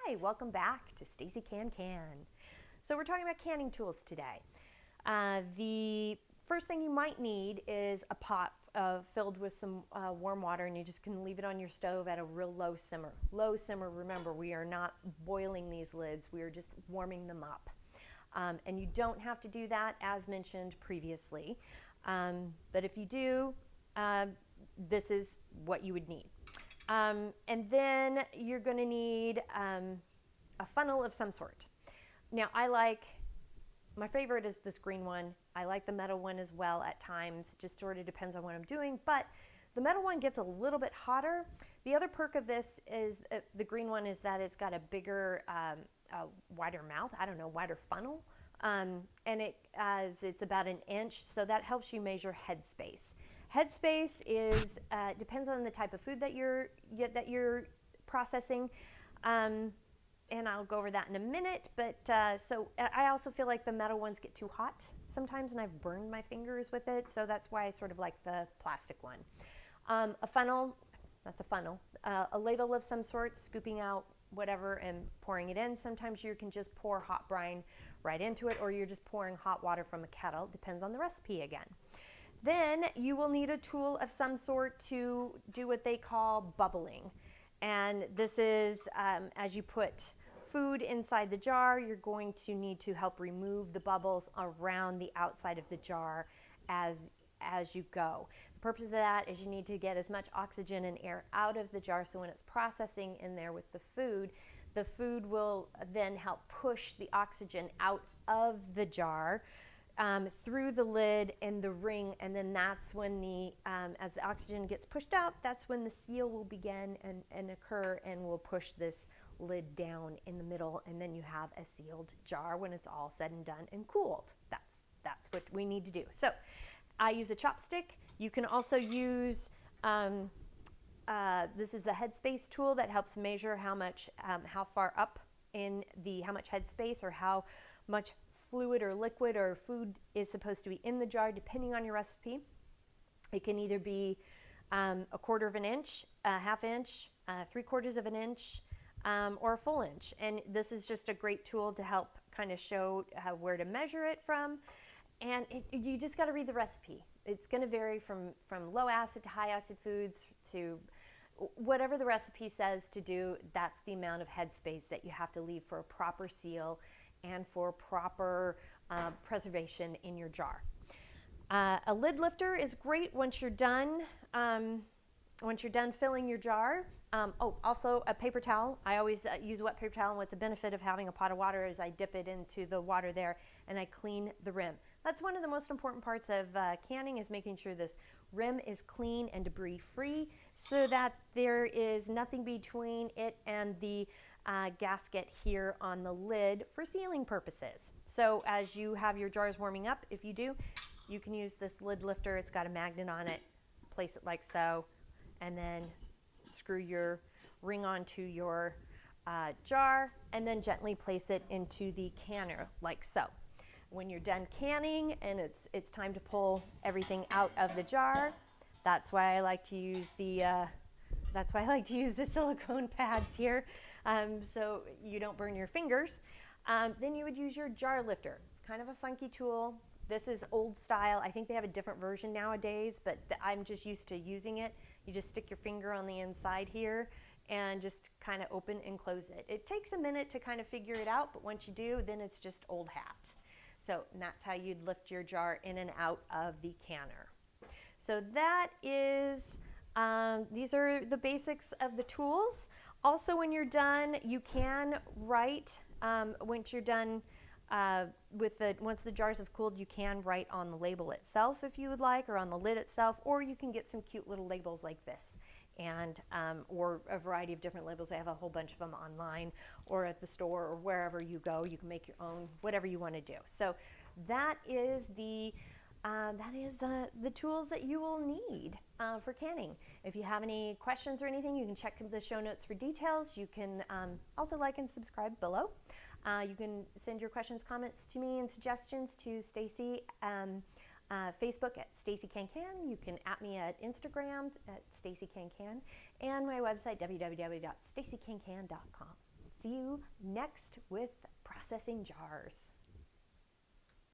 Hi, welcome back to Stacey Can. So we're talking about canning tools today. The first thing you might need is a pot filled with some warm water, and you're just going to leave it on your stove at a real low simmer. Low simmer, remember, we are not boiling these lids, we are just warming them up. And you don't have to do that as mentioned previously, but if you do, this is what you would need. And then you're going to need a funnel of some sort. Now my favorite is this green one. I like the metal one as well at times. It just sort of depends on what I'm doing, but the metal one gets a little bit hotter. The other perk of this is the green one is that it's got a bigger, wider mouth, wider funnel. And it's about an inch, so that helps you measure headspace. Headspace is depends on the type of food that you're processing, and I'll go over that in a minute. But so I also feel like the metal ones get too hot sometimes, and I've burned my fingers with it, so that's why I sort of like the plastic one. A funnel, that's a funnel. A ladle of some sort, scooping out whatever and pouring it in. Sometimes you can just pour hot brine right into it, or you're just pouring hot water from a kettle. Depends on the recipe again. Then you will need a tool of some sort to do what they call bubbling. And this is as you put food inside the jar, you're going to need to help remove the bubbles around the outside of the jar as you go. The purpose of that is you need to get as much oxygen and air out of the jar, so when it's processing in there with the food will then help push the oxygen out of the jar through the lid and the ring, and then that's when as the oxygen gets pushed out, that's when the seal will begin and occur, and will push this lid down in the middle, and then you have a sealed jar when it's all said and done and cooled. That's what we need to do. So I use a chopstick. You can also use this is the headspace tool that helps measure how far up in how much headspace or how much fluid or liquid or food is supposed to be in the jar, depending on your recipe. It can either be a quarter of an inch, a half inch, 3/4 of an inch, or a full inch. And this is just a great tool to help kind of show where to measure it from. And you just got to read the recipe. It's going to vary from low acid to high acid foods to whatever the recipe says to do. That's the amount of headspace that you have to leave for a proper seal and for proper preservation in your jar. A lid lifter is great once you're done. Once you're done filling your jar. Also a paper towel. I always use a wet paper towel, and what's a benefit of having a pot of water is I dip it into the water there and I clean the rim. That's one of the most important parts of canning, is making sure this rim is clean and debris free, so that there is nothing between it and the gasket here on the lid for sealing purposes. So as you have your jars warming up, if you do, you can use this lid lifter. It's got a magnet on it. Place it like so, and then screw your ring onto your jar, and then gently place it into the canner like so. When you're done canning and it's time to pull everything out of the jar, that's why I like to use the silicone pads here, so you don't burn your fingers. Then you would use your jar lifter. It's kind of a funky tool. This is old style. I think they have a different version nowadays, but I'm just used to using it. You just stick your finger on the inside here and just kind of open and close it. It takes a minute to kind of figure it out, but once you do, then it's just old hat. So that's how you'd lift your jar in and out of the canner. So that is, these are the basics of the tools. Also, when you're done, you can write, once you're done once the jars have cooled, you can write on the label itself if you would like, or on the lid itself, or you can get some cute little labels like this, and or a variety of different labels. I have a whole bunch of them online or at the store or wherever you go. You can make your own, whatever you want to do. So that is the tools that you will need for canning. If you have any questions or anything, you can check the show notes for details. You can also like and subscribe below. You can send your questions, comments to me, and suggestions to Stacey, Facebook at Stacey Can. You can at me at Instagram at Stacey Can, and my website www.staceycancan.com. see you next with processing jars.